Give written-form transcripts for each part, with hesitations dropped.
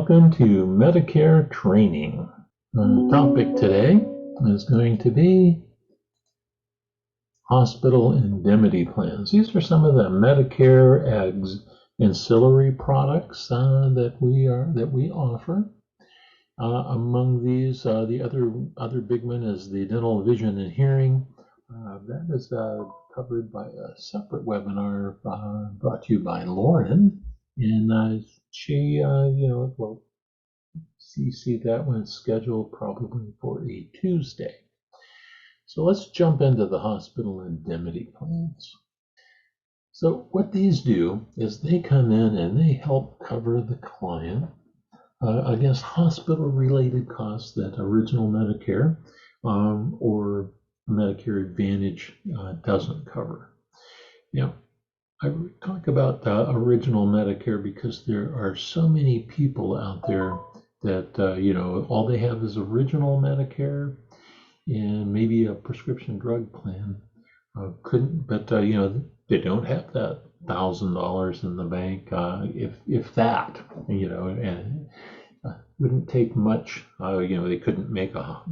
Welcome to Medicare Training. The topic today is going to be hospital indemnity plans. These are some of the Medicare ancillary products that we offer. Among these, the other big one is the dental, vision, and hearing. That is covered by a separate webinar brought to you by Lauren, and she, will see that one scheduled probably for a Tuesday. So let's jump into the hospital indemnity plans. So what these do is they come in and they help cover the client against hospital-related costs that original Medicare or Medicare Advantage doesn't cover. Now, I talk about original Medicare because there are so many people out there that all they have is original Medicare and maybe a prescription drug plan. They don't have that $1,000 in the bank, if that, and wouldn't take much. They couldn't make a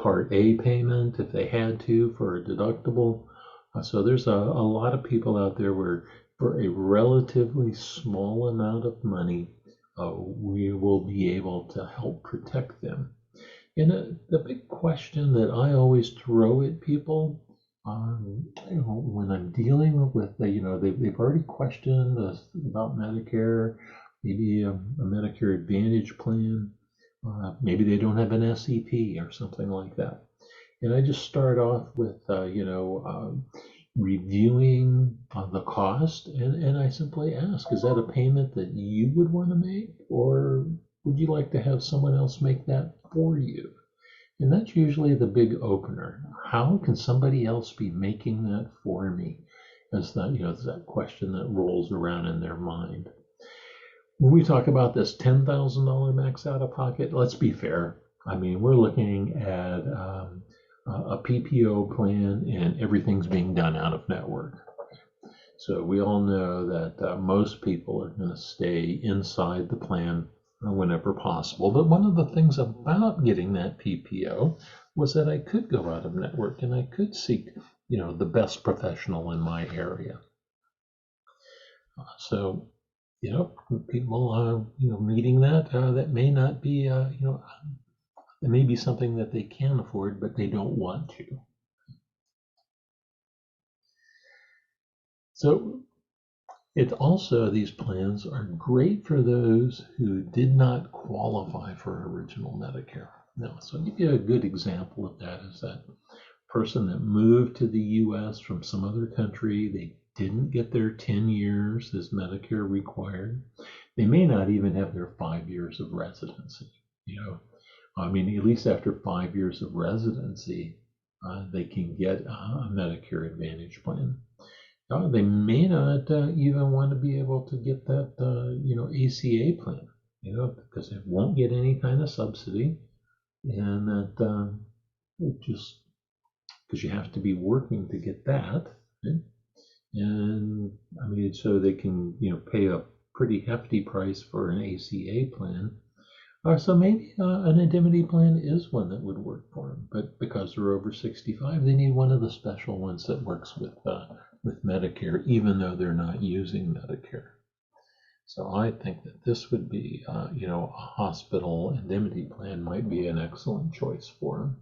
Part A payment if they had to for a deductible. So there's a lot of people out there where for a relatively small amount of money, we will be able to help protect them. And the big question that I always throw at people, when I'm dealing with, they've already questioned us about Medicare, maybe a Medicare Advantage plan, maybe they don't have an SEP or something like that. And I just start off with, reviewing the cost, and I simply ask, is that a payment that you would want to make, or would you like to have someone else make that for you? And that's usually the big opener. How can somebody else be making that for me? As that question that rolls around in their mind. When we talk about this $10,000 max out of pocket, let's be fair. I mean, we're looking at a PPO plan, and everything's being done out of network. So we all know that most people are going to stay inside the plan whenever possible. But one of the things about getting that PPO was that I could go out of network and I could seek, the best professional in my area. So, people, needing that, that may not be, it may be something that they can afford, but they don't want to. So these plans are great for those who did not qualify for original Medicare. Now, so I'll give you a good example of that is that person that moved to the US from some other country, they didn't get their 10 years as Medicare required. They may not even have their 5 years of residency. At least after 5 years of residency, they can get a Medicare Advantage plan. They may not even want to be able to get that, ACA plan, because it won't get any kind of subsidy, and that just because you have to be working to get that, right? And so they can, pay a pretty hefty price for an ACA plan. So maybe an indemnity plan is one that would work for them, but because they're over 65, they need one of the special ones that works with Medicare, even though they're not using Medicare. So I think that this would be, a hospital indemnity plan might be an excellent choice for them.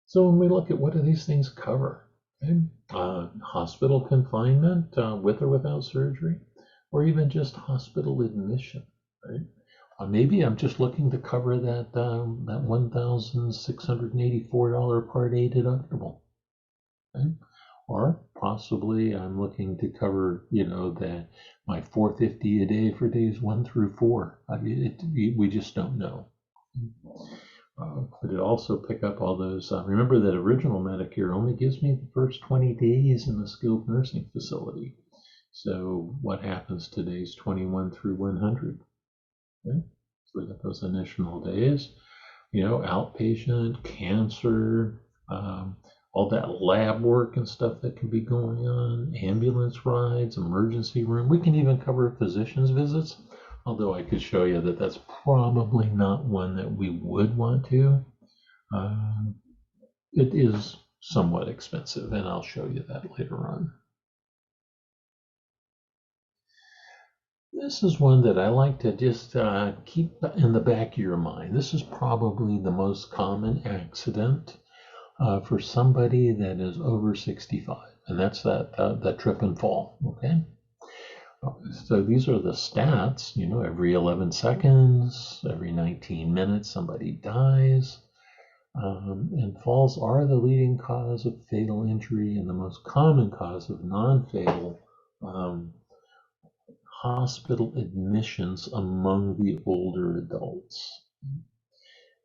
So when we look at what do these things cover, okay? Hospital confinement with or without surgery, or even just hospital admission, right? Maybe I'm just looking to cover that $1,684 Part A deductible, okay? Or possibly I'm looking to cover, my $450 a day for days 1 through 4. We just don't know. But it also pick up all those. Remember that original Medicare only gives me the first 20 days in the skilled nursing facility. So what happens to days 21 through 100? Okay? So we got those initial days. Outpatient, cancer, all that lab work and stuff that can be going on, ambulance rides, emergency room. We can even cover physician's visits, although I could show you that that's probably not one that we would want to. It is somewhat expensive, and I'll show you that later on. This is one that I like to just keep in the back of your mind. This is probably the most common accident for somebody that is over 65, and that's that trip and fall. Okay, so these are the stats. You know, every 11 seconds, every 19 minutes, somebody dies. And falls are the leading cause of fatal injury and the most common cause of non-fatal hospital admissions among the older adults.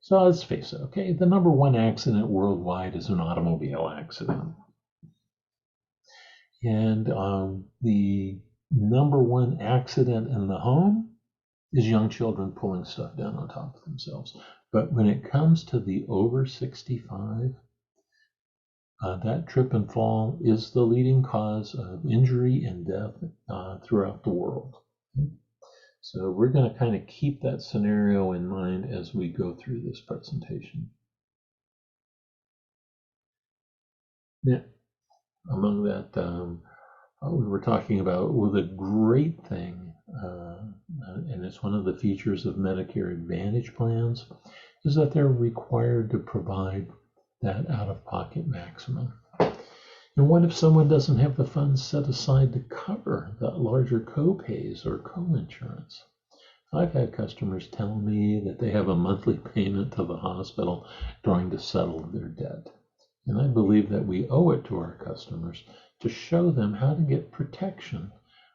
So let's face it, okay, the number one accident worldwide is an automobile accident. And the number one accident in the home is young children pulling stuff down on top of themselves. But when it comes to the over 65, that trip and fall is the leading cause of injury and death throughout the world. Okay? So we're going to kind of keep that scenario in mind as we go through this presentation. Now, among that, we were talking about, well, the great thing, and it's one of the features of Medicare Advantage plans, is that they're required to provide that out-of-pocket maximum. And what if someone doesn't have the funds set aside to cover that larger co-pays or co-insurance? I've had customers tell me that they have a monthly payment to the hospital trying to settle their debt. And I believe that we owe it to our customers to show them how to get protection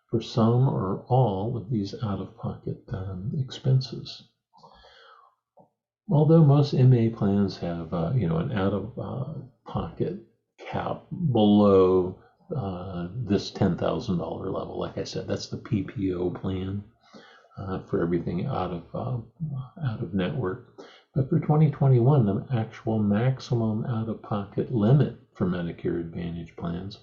for some or all of these out-of-pocket expenses. Although most MA plans have, an out-of-pocket cap below this $10,000 level, like I said, that's the PPO plan for everything out of network. But for 2021, the actual maximum out-of-pocket limit for Medicare Advantage plans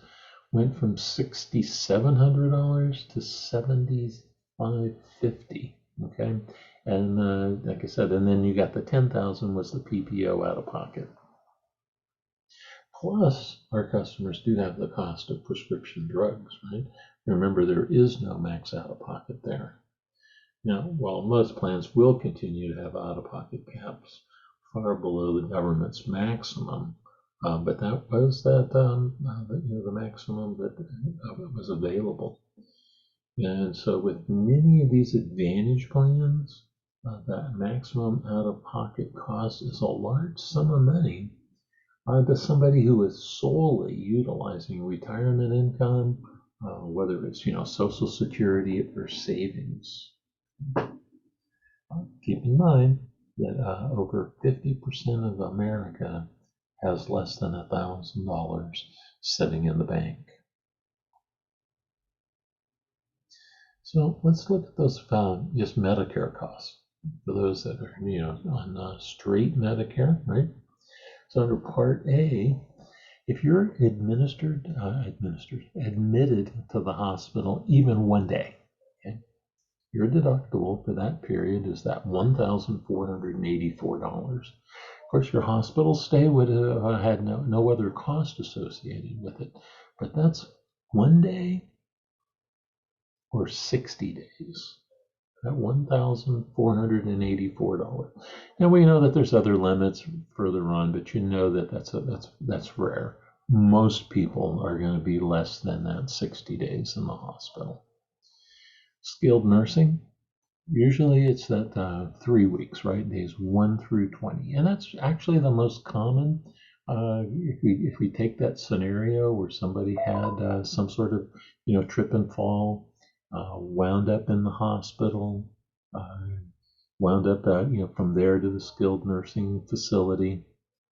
went from $6,700 to $7,550. Okay. And like I said, and then you got the 10,000 was the PPO out of pocket. Plus, our customers do have the cost of prescription drugs, right? Remember, there is no max out of pocket there. Now, while most plans will continue to have out of pocket caps far below the government's maximum, but that was the maximum that was available. And so with many of these Advantage plans, that maximum out-of-pocket cost is a large sum of money to somebody who is solely utilizing retirement income, whether it's Social Security or savings. Keep in mind that over 50% of America has less than $1,000 sitting in the bank. So let's look at those just Medicare costs for those that are on straight Medicare, right? So under Part A, if you're admitted to the hospital even one day, okay, your deductible for that period is that $1,484. Of course, your hospital stay would have had no other cost associated with it, but that's one day or 60 days at $1,484. Now we know that there's other limits further on, but you know that that's rare. Most people are going to be less than that 60 days in the hospital. Skilled nursing, usually it's that 3 weeks, right? Days 1 through 20, and that's actually the most common. If we take that scenario where somebody had some sort of trip and fall, wound up in the hospital, wound up from there to the skilled nursing facility.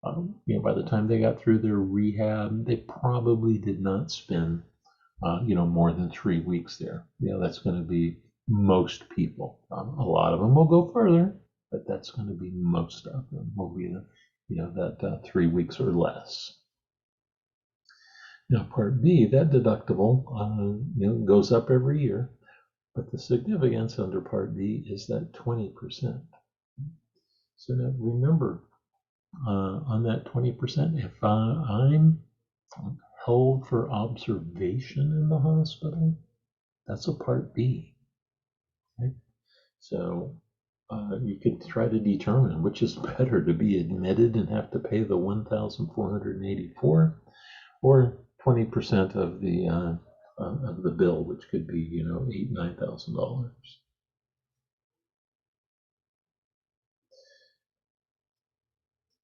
By the time they got through their rehab, they probably did not spend more than 3 weeks there. That's going to be most people. A lot of them will go further, but that's going to be most of them will be that 3 weeks or less. Now, Part B, that deductible goes up every year, but the significance under Part B is that 20%. So now remember, on that 20%, if I'm held for observation in the hospital, that's a Part B. Okay? So you could try to determine which is better, to be admitted and have to pay the $1,484, or 20% of the bill, which could be $8,000-9,000.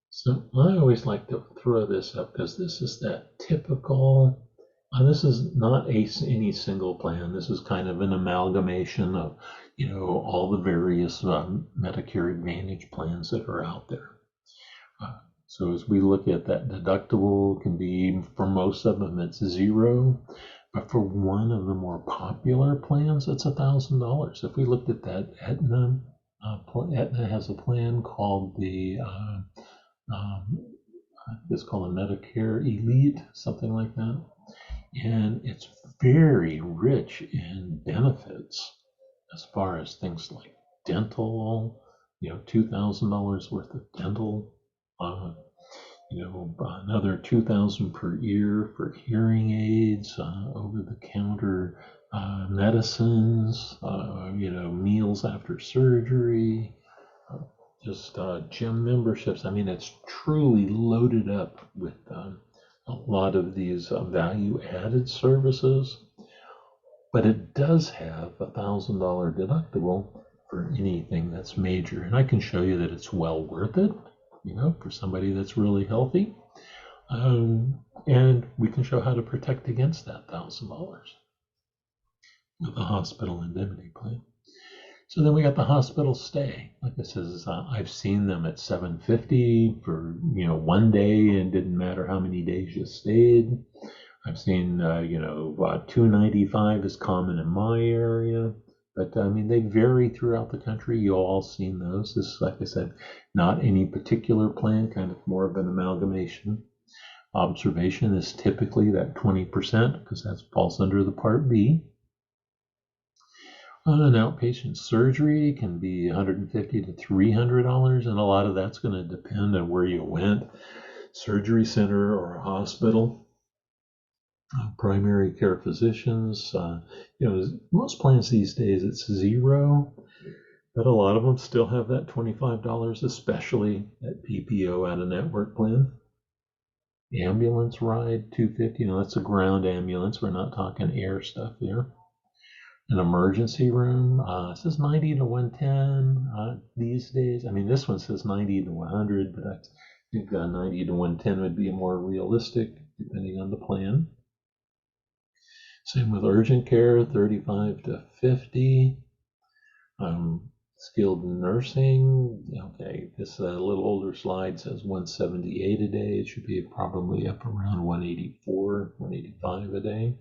So I always like to throw this up because this is that typical. This is not any single plan. This is kind of an amalgamation of all the various Medicare Advantage plans that are out there. So as we look at that deductible, can be, for most of them it's zero, but for one of the more popular plans, it's $1,000. If we looked at that, Aetna has a plan called it's called a Medicare Elite, something like that, and it's very rich in benefits as far as things like dental, $2,000 worth of dental. Another $2,000 per year for hearing aids, over-the-counter medicines, meals after surgery, just gym memberships. I mean, it's truly loaded up with a lot of these value-added services, but it does have $1,000 deductible for anything that's major, and I can show you that it's well worth it. For somebody that's really healthy. And we can show how to protect against that $1,000 with a hospital indemnity plan. So then we got the hospital stay. Like I said, I've seen them at $750 for one day, and didn't matter how many days you stayed. I've seen $295 is common in my area. But I mean, they vary throughout the country. You all seen those. This is, like I said, not any particular plan, kind of more of an amalgamation. Observation is typically that 20%, because that falls under the Part B. An outpatient surgery can be $150 to $300, and a lot of that's going to depend on where you went, surgery center or a hospital. Primary care physicians, most plans these days it's zero, but a lot of them still have that $25, especially at PPO, at a network plan. Ambulance ride, $250. That's a ground ambulance. We're not talking air stuff here. An emergency room, it says 90 to 110 these days. I mean, this one says 90 to 100, but I think 90 to 110 would be more realistic depending on the plan. Same with urgent care, 35 to 50. Skilled nursing, okay, this little older slide says 178 a day. It should be probably up around 184, 185 a day.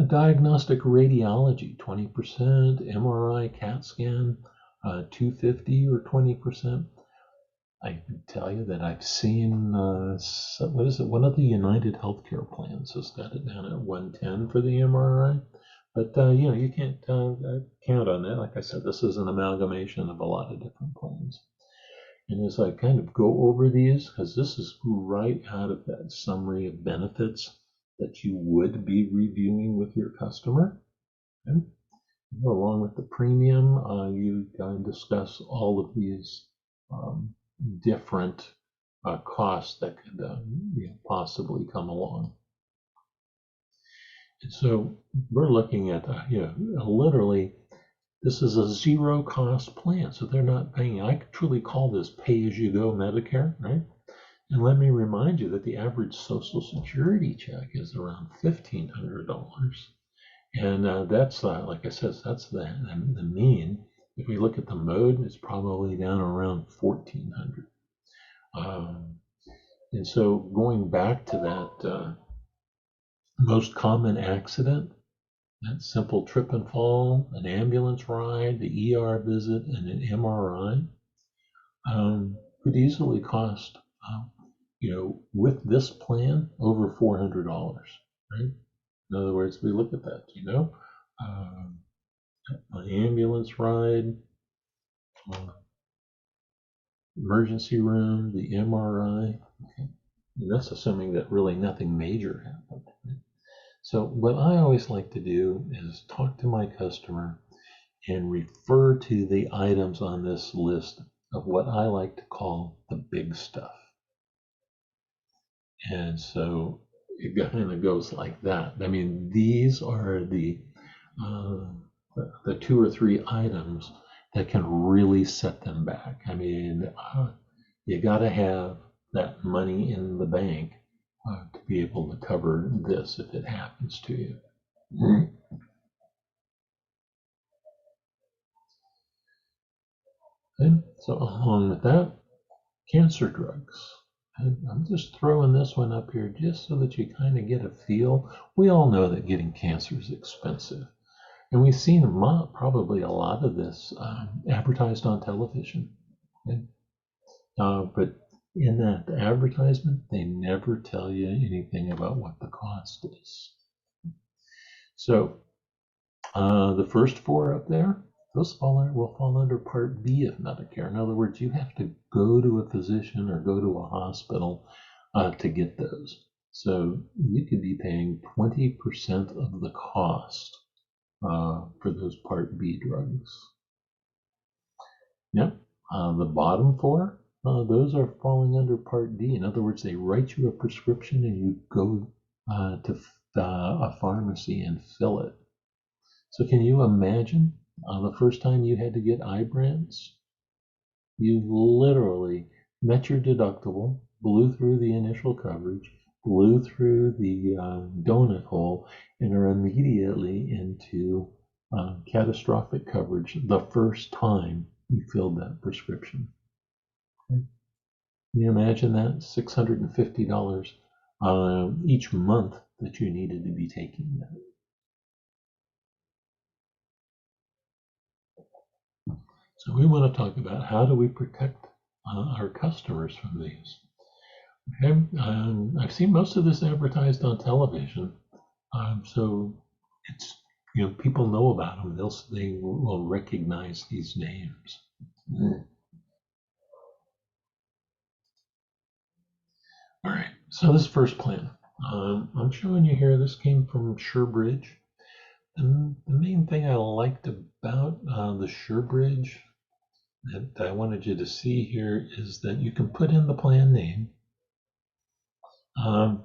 Diagnostic radiology, 20%. MRI, CAT scan, 250 or 20%. I can tell you that I've seen, one of the United Healthcare plans has got it down at 110 for the MRI. But, you can't count on that. Like I said, this is an amalgamation of a lot of different plans. And as I kind of go over these, because this is right out of that summary of benefits that you would be reviewing with your customer. Okay? Along with the premium, you can discuss all of these different costs that could possibly come along. And so we're looking at, literally, this is a zero cost plan. So they're not paying. I truly call this pay as you go Medicare, right? And let me remind you that the average Social Security check is around $1,500. And that's, like I said, that's the mean. If we look at the mode, it's probably down around 1,400. And so going back to that most common accident, that simple trip and fall, an ambulance ride, the ER visit, and an MRI could easily cost with this plan, over $400, right? In other words, we look at that, an ambulance ride, emergency room, the MRI. Okay. And that's assuming that really nothing major happened. Right? So what I always like to do is talk to my customer and refer to the items on this list of what I like to call the big stuff. And so it kind of goes like that. I mean, these are the 2 or 3 items that can really set them back. I mean, you got to have that money in the bank to be able to cover this if it happens to you. Okay, so along with that, cancer drugs. And I'm just throwing this one up here just so that you kind of get a feel. We all know that getting cancer is expensive. And we've seen probably a lot of this advertised on television. Okay? But in that advertisement, they never tell you anything about what the cost is. So the first 4 up there, those will fall under Part B of Medicare. In other words, you have to go to a physician or go to a hospital to get those. So you could be paying 20% of the cost for those Part B drugs. Yep. The bottom 4, those are falling under Part D. In other words, they write you a prescription and you go to a pharmacy and fill it. So can you imagine the first time you had to get Ibrance? You literally met your deductible, blew through the initial coverage, blew through the donut hole, and are immediately into catastrophic coverage the first time you filled that prescription. Okay. Can you imagine that? $650 each month that you needed to be taking that. So we want to talk about how do we protect our customers from these. Okay, I've seen most of this advertised on television, so it's people know about them. They will recognize these names. All right, so this first plan, I'm showing you here. This came from SureBridge. And the main thing I liked about the SureBridge that I wanted you to see here is that you can put in the plan name.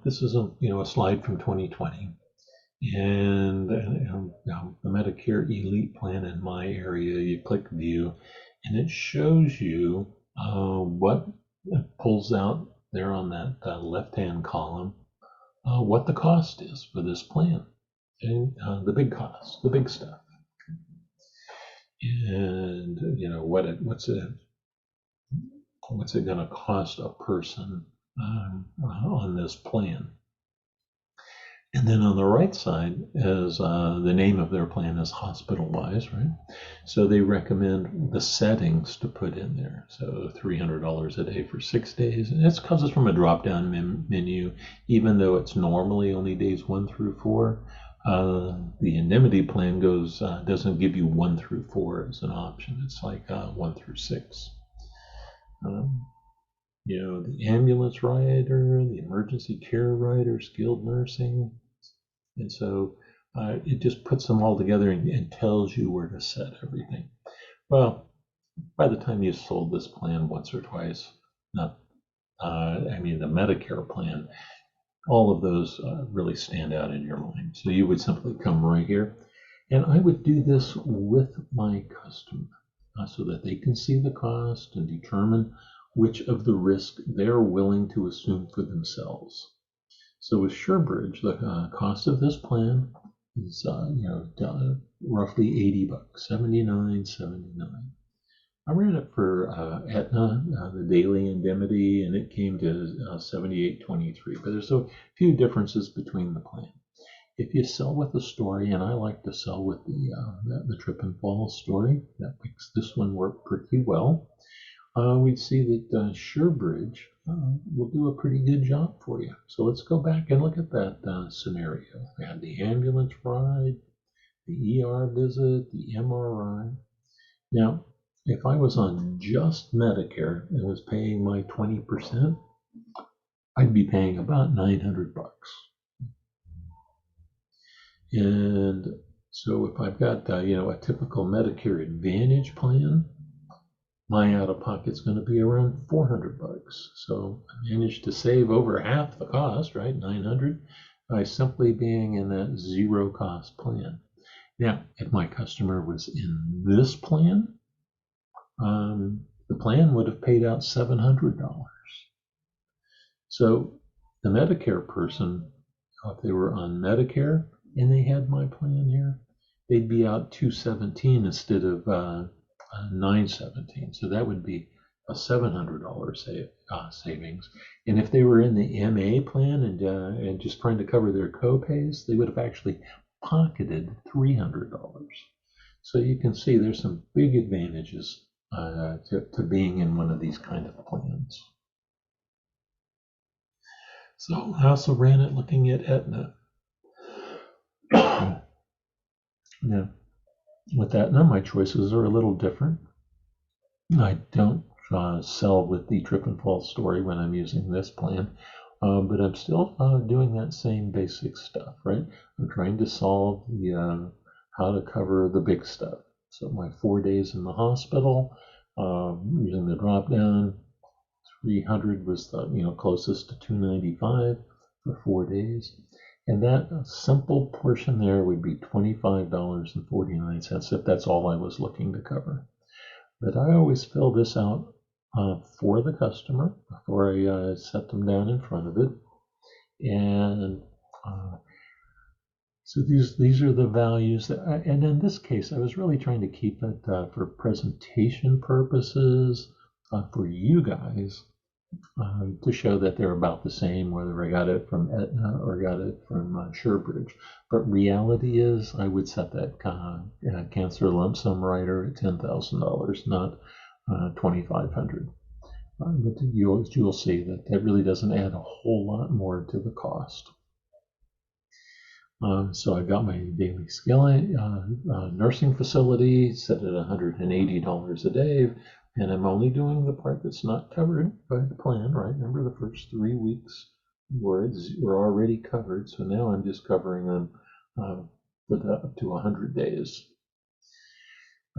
This is a slide from 2020, and the Medicare Elite plan in my area. You click View, and it shows you what it pulls out there on that left-hand column, what the cost is for this plan, and the big cost, the big stuff, and what's it going to cost a person on this plan. And then on the right side is the name of their plan is Hospital-Wise, right? So they recommend the settings to put in there. So $300 a day for 6 days. And it comes from a drop-down menu, even though it's normally only days 1 through 4. The Indemnity plan doesn't give you 1 through 4 as an option. It's like 1 through 6. The ambulance rider, the emergency care rider, skilled nursing. And so it just puts them all together and tells you where to set everything. Well, by the time you sold this plan once or twice, the Medicare plan, all of those really stand out in your mind. So you would simply come right here. And I would do this with my customer so that they can see the cost and determine which of the risk they're willing to assume for themselves. So with SureBridge, the cost of this plan is roughly $80, $79.79. I ran it for Aetna, the daily indemnity, and it came to $78.23. But there's a few differences between the plan. If you sell with a story, and I like to sell with the trip and fall story, that makes this one work pretty well. we'd see that SureBridge will do a pretty good job for you. So let's go back and look at that scenario. We had the ambulance ride, the ER visit, the MRI. Now, if I was on just Medicare and was paying my 20%, I'd be paying about $900. And so if I've got a typical Medicare Advantage plan, my out-of-pocket's going to be around $400. So I managed to save over half the cost, right? 900 by simply being in that zero cost plan. Now, if my customer was in this plan, the plan would have paid out $700. So the Medicare person, if they were on Medicare and they had my plan here, they'd be out $217 instead of $917. So that would be a $700 savings. And if they were in the MA plan and just trying to cover their co-pays, they would have actually pocketed $300. So you can see there's some big advantages to being in one of these kind of plans. So I also ran it looking at Aetna. Now, with Aetna, my choices are a little different. I don't sell with the trip and fall story when I'm using this plan, but I'm still doing that same basic stuff, right? I'm trying to solve the how to cover the big stuff. So my 4 days in the hospital, using the drop down, 300 was the closest to 295 for 4 days. And that simple portion there would be $25.49 if that's all I was looking to cover. But I always fill this out for the customer before I set them down in front of it. And so these are the values. And in this case, I was really trying to keep it for presentation purposes for you guys. To show that they're about the same, whether I got it from Aetna or got it from SureBridge. But reality is, I would set that cancer lump sum rider at $10,000, not $2,500. But you'll see that really doesn't add a whole lot more to the cost. So I got my daily skilling nursing facility set at $180 a day. And I'm only doing the part that's not covered by the plan, right? Remember the first 3 weeks were already covered. So now I'm just covering them for up to 100 days.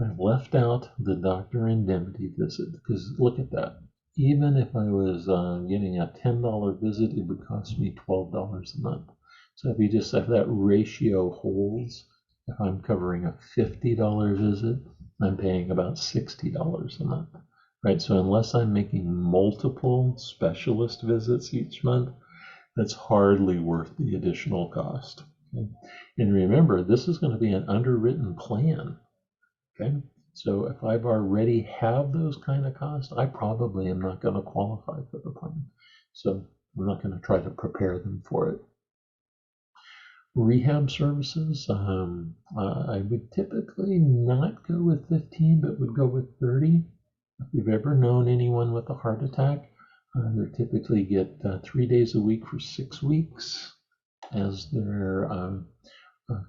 I've left out the doctor indemnity visit because look at that. Even if I was getting a $10 visit, it would cost me $12 a month. So if that ratio holds, if I'm covering a $50 visit, I'm paying about $60 a month, right? So unless I'm making multiple specialist visits each month, that's hardly worth the additional cost. Okay? And remember, this is going to be an underwritten plan. Okay, so if I've already have those kind of costs, I probably am not going to qualify for the plan. So I'm not going to try to prepare them for it. Rehab services, I would typically not go with 15, but would go with 30. If you've ever known anyone with a heart attack, they typically get 3 days a week for 6 weeks as their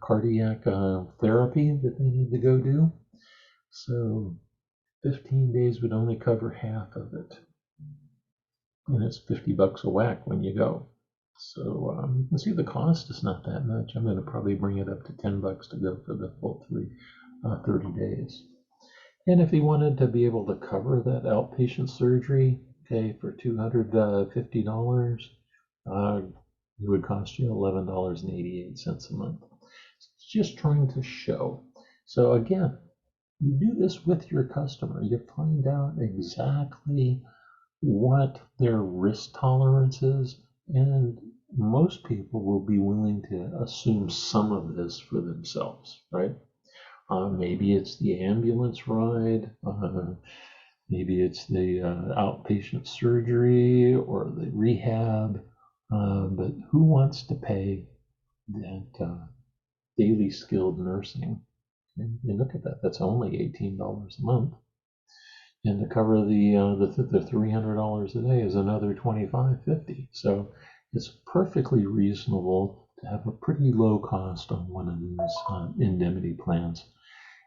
cardiac therapy that they need to go do. So 15 days would only cover half of it. And it's $50 a whack when you go. So you can see the cost is not that much. I'm going to probably bring it up to $10 to go for the full 30 days. And if you wanted to be able to cover that outpatient surgery, okay, for $250, it would cost you $11.88 a month. It's just trying to show. So again, you do this with your customer. You find out exactly what their risk tolerance is, and most people will be willing to assume some of this for themselves, right? Maybe it's the ambulance ride, maybe it's the outpatient surgery or the rehab, but who wants to pay that daily skilled nursing? And look at that, that's only $18 a month. and to cover the $300 a day is another $25.50. So it's perfectly reasonable to have a pretty low cost on one of these indemnity plans.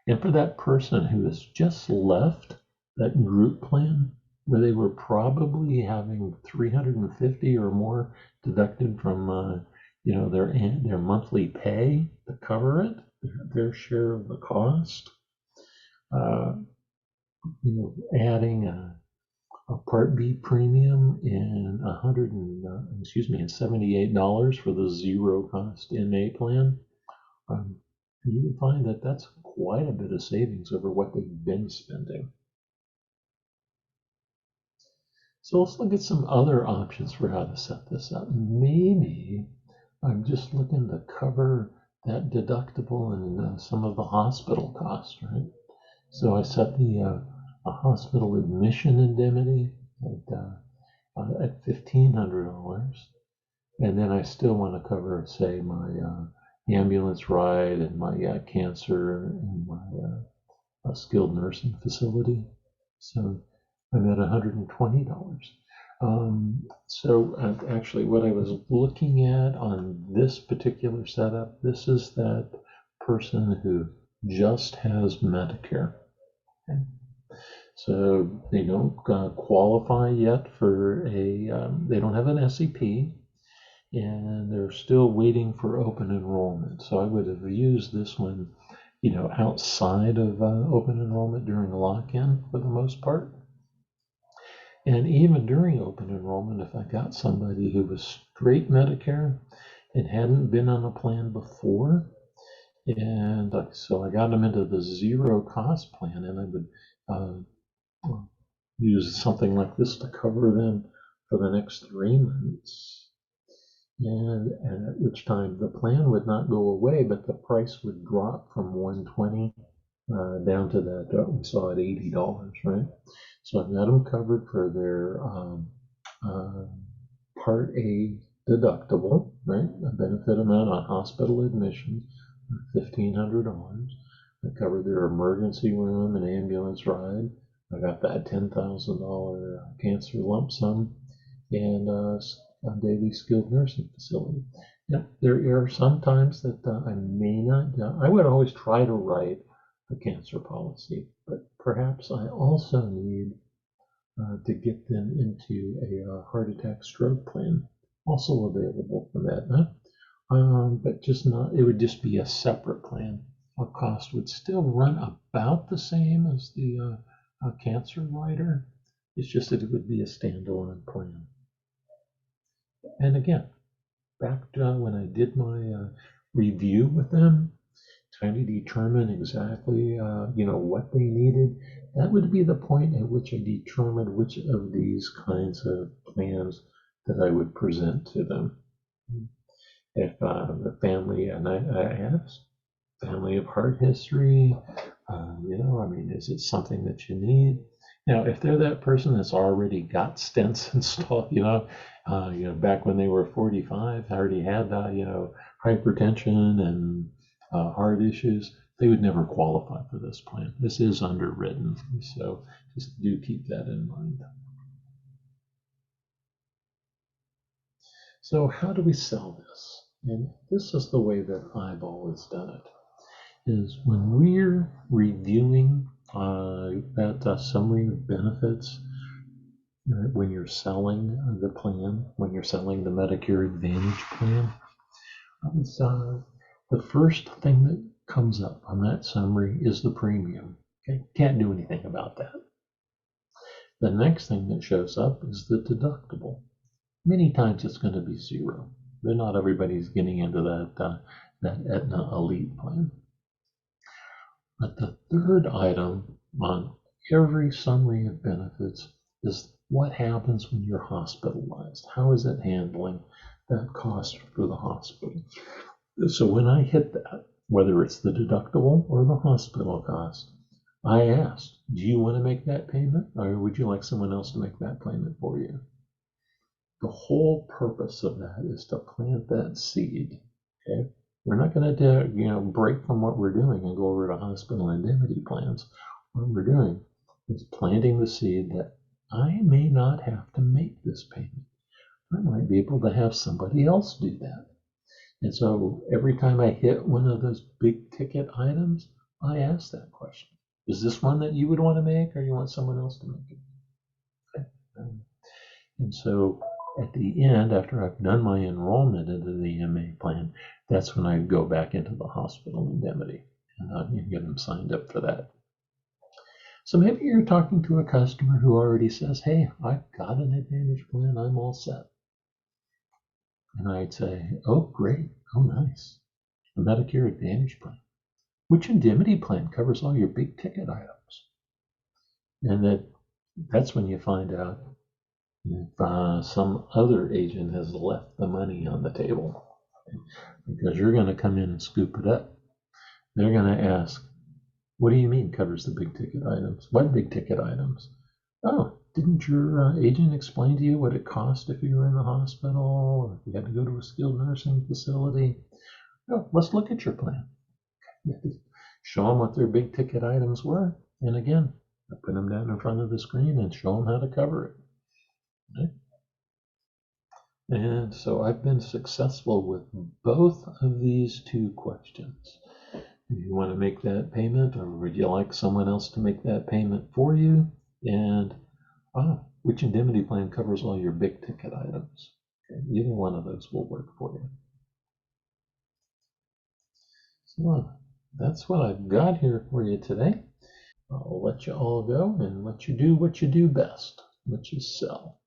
And for that person who has just left that group plan where they were probably having 350 or more deducted from their monthly pay to cover it, their share of the cost, uh, adding a Part B premium and and $78 for the zero cost MA plan. You can find that that's quite a bit of savings over what they've been spending. So let's look at some other options for how to set this up. Maybe I'm just looking to cover that deductible and some of the hospital costs, right? So I set the a hospital admission indemnity at $1,500, and then I still want to cover, say, my ambulance ride and my cancer and my skilled nursing facility. So I'm at $120. Actually, what I was looking at on this particular setup, this is that person who just has Medicare. Okay. So they don't qualify yet for they don't have an SEP, and they're still waiting for open enrollment. So I would have used this one, outside of open enrollment during a lock-in for the most part. And even during open enrollment, if I got somebody who was straight Medicare and hadn't been on a plan before, and so I got them into the zero cost plan, and I would use something like this to cover them for the next 3 months. And at which time the plan would not go away, but the price would drop from 120 down to that we saw at $80, right? So I've got them covered for their Part A deductible, right? A benefit amount on hospital admission of $1,500. I covered their emergency room and ambulance ride. I got that $10,000 cancer lump sum and a daily skilled nursing facility. Now, there are some times that I may not. I would always try to write a cancer policy, but perhaps I also need to get them into a heart attack stroke plan, also available for that. But just not. It would just be a separate plan. Our cost would still run about the same as the cancer rider. It's just that it would be a standalone plan. And again, back to when I did my review with them, trying to determine exactly what they needed, that would be the point at which I determined which of these kinds of plans that I would present to them. If the family, and I asked, family of heart history, is it something that you need? Now, if they're that person that's already got stents installed, back when they were 45, already had, hypertension and heart issues, they would never qualify for this plan. This is underwritten, so just do keep that in mind. So how do we sell this? And this is the way that I've always done it, is when we're reviewing that summary of benefits, when you're selling the plan, when you're selling the Medicare Advantage plan, the first thing that comes up on that summary is the premium. Okay, can't do anything about that. The next thing that shows up is the deductible. Many times it's going to be zero. But not everybody's getting into that Aetna Elite plan. But the third item on every summary of benefits is what happens when you're hospitalized. How is it handling that cost for the hospital? So when I hit that, whether it's the deductible or the hospital cost, I asked, do you want to make that payment, or would you like someone else to make that payment for you? The whole purpose of that is to plant that seed. Okay, we're not going to break from what we're doing and go over to hospital indemnity plans. What we're doing It's planting the seed that I may not have to make this payment. I might be able to have somebody else do that. And so every time I hit one of those big ticket items, I ask that question. Is this one that you would want to make, or you want someone else to make it? Okay. And so at the end, after I've done my enrollment into the MA plan, that's when I go back into the hospital indemnity and get them signed up for that. So maybe you're talking to a customer who already says, hey, I've got an Advantage plan, I'm all set. And I'd say, oh, great, oh, nice. The Medicare Advantage plan. Which indemnity plan covers all your big ticket items? And that's when you find out if some other agent has left the money on the table, because you're going to come in and scoop it up. They're going to ask, what do you mean covers the big ticket items? What big ticket items? Oh, didn't your agent explain to you what it cost if you were in the hospital, or if you had to go to a skilled nursing facility? No, let's look at your plan. Show them what their big ticket items were, and again, I put them down in front of the screen and show them how to cover it. Okay? And so I've been successful with both of these two questions. Do you want to make that payment, or would you like someone else to make that payment for you? And which indemnity plan covers all your big ticket items? Okay, either one of those will work for you. So that's what I've got here for you today. I'll let you all go and let you do what you do best, which is sell.